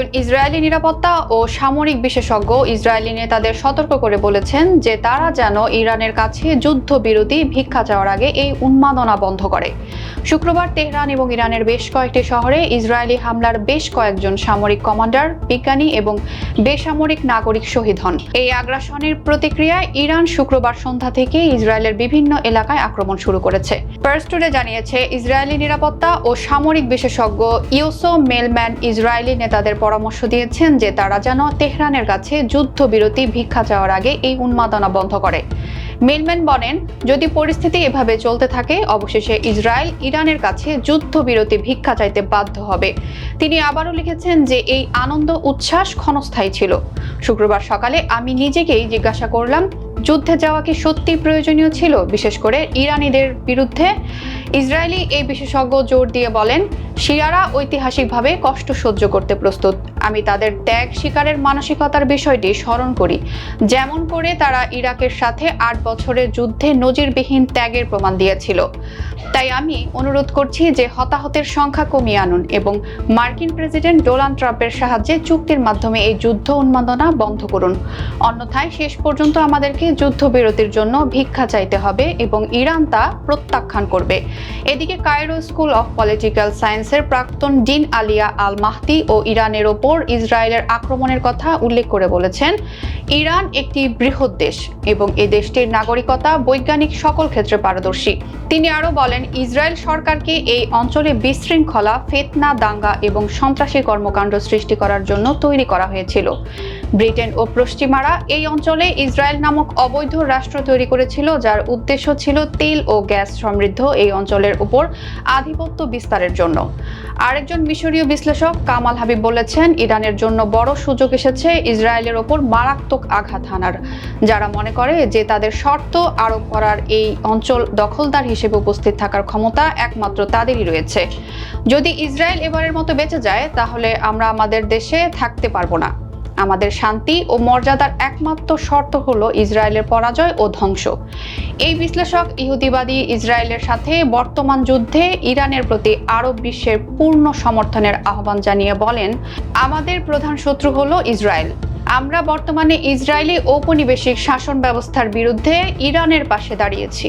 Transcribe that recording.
একজন ইসরায়েলি নিরাপত্তা ও সামরিক বিশেষজ্ঞ ইসরায়েলি নেতাদের সতর্ক করে বলেছেন যে তারা যেন ইরানের কাছে যুদ্ধবিরতি ভিক্ষা চাওয়ার আগে এই উন্মাদনা বন্ধ করে। শুক্রবার তেহরান এবং ইরানের বেশ কয়েকটি শহরে ইসরায়েলি হামলার বেশ কয়েকজন সামরিক কমান্ডার, বিজ্ঞানী এবং বেসামরিক নাগরিক শহীদ হন। এই আগ্রাসনের প্রতিক্রিয়ায় ইরান শুক্রবার সন্ধ্যা থেকে ইসরায়েলের বিভিন্ন এলাকায় আক্রমণ শুরু করেছে। পার্স টুডে জানিয়েছে, ইসরায়েলি নিরাপত্তা ও সামরিক বিশেষজ্ঞ ইউসো মেলম্যান ইসরায়েলি নেতাদের পরামর্শ দিয়েছেন যে তারা যেন তেহরানের কাছে যুদ্ধবিরতি ভিক্ষা চাওয়ার আগে এই উন্মাদনা বন্ধ করে। মেলম্যান বলেন, যদি পরিস্থিতি এভাবে চলতে থাকে অবশেষে ইসরায়েল ইরানের কাছে যুদ্ধবিরতি ভিক্ষা চাইতে বাধ্য হবে। তিনি আবারও লিখেছেন যে এই আনন্দ উচ্ছ্বাস ক্ষণস্থায়ী ছিল। শুক্রবার সকালে আমি নিজেকেই জিজ্ঞাসা করলাম, যুদ্ধে যাওয়া কি সত্যি প্রয়োজনীয় ছিল, বিশেষ করে ইরানিদের বিরুদ্ধে? ইসরায়েলি এই বিশেষজ্ঞ জোর দিয়ে বলেন, শিয়ারা ঐতিহাসিকভাবে কষ্ট সহ্য করতে প্রস্তুত। আমি তাদের ত্যাগ স্বীকারের মানসিকতার বিষয়টি স্মরণ করি, যেমন করে তারা ইরাকের সাথে 8 বছরের যুদ্ধে নজিরবিহীন ত্যাগের প্রমাণ দিয়েছিল। তাই আমি অনুরোধ করছি যে হতাহতের সংখ্যা কমিয়ে আনুন এবং মার্কিন প্রেসিডেন্ট ডোনাল্ড ট্রাম্পের সাহায্যে চুক্তির মাধ্যমে এই যুদ্ধ উন্মাদনা বন্ধ করুন। অন্যথায় শেষ পর্যন্ত আমাদেরকে যুদ্ধবিরতির জন্য ভিক্ষা চাইতে হবে এবং ইরান তা প্রত্যাখ্যান করবে। এদিকে কায়রো স্কুল অফ পলিটিক্যাল সায়েন্সের প্রাক্তন ডিন আলিয়া আল মাহদি ও ইরানের ওপর ইসরায়েলের আক্রমণের কথা উল্লেখ করে বলেছেন, ইরান একটি বৃহৎ দেশ এবং এই দেশটির নাগরিকতা বৈজ্ঞানিক সকল ক্ষেত্রে পারদর্শী। তিনি আরও বলেন, ইসরায়েল সরকারকে এই অঞ্চলে বিশৃঙ্খলা, ফিতনা, দাঙ্গা এবং সন্ত্রাসী কর্মকাণ্ড সৃষ্টি করার জন্য তৈরি করা হয়েছিল। ব্রিটেন ও পশ্চিমারা এই অঞ্চলে ইসরায়েল নামক অবৈধ রাষ্ট্র তৈরি করেছিল, যার উদ্দেশ্য ছিল তেল ও গ্যাস সমৃদ্ধ এই অঞ্চলের উপর আধিপত্য বিস্তারের জন্য। আরেকজন মিশরীয় বিশ্লেষক কামাল হাবিব বলেছেন, ইরানের জন্য বড় সুযোগ এসেছে ইসরায়েলের ওপর মারাত্মক আঘাত হানার, যারা মনে করে যে তাদের শর্ত আরোপ করার এই অঞ্চল দখলদার হিসেবে উপস্থিত থাকার ক্ষমতা একমাত্র তাদেরই রয়েছে। যদি ইসরায়েল এবারের মতো বেঁচে যায় তাহলে আমরা আমাদের দেশে থাকতে পারবো না। আমাদের শান্তি ও মর্যাদার একমাত্র শর্ত হলো ইসরায়েলের পরাজয় ও ধ্বংস। এই বিশ্লেষক ইহুদিবাদী ইসরায়েলের সাথে বর্তমান যুদ্ধে ইরানের প্রতি আরব বিশ্বের পূর্ণ সমর্থনের আহ্বান জানিয়ে বলেন, আমাদের প্রধান শত্রু হলো ইসরায়েল। আমরা বর্তমানে ইসরায়েলি ঔপনিবেশিক শাসন ব্যবস্থার বিরুদ্ধে ইরানের পাশে দাঁড়িয়েছি।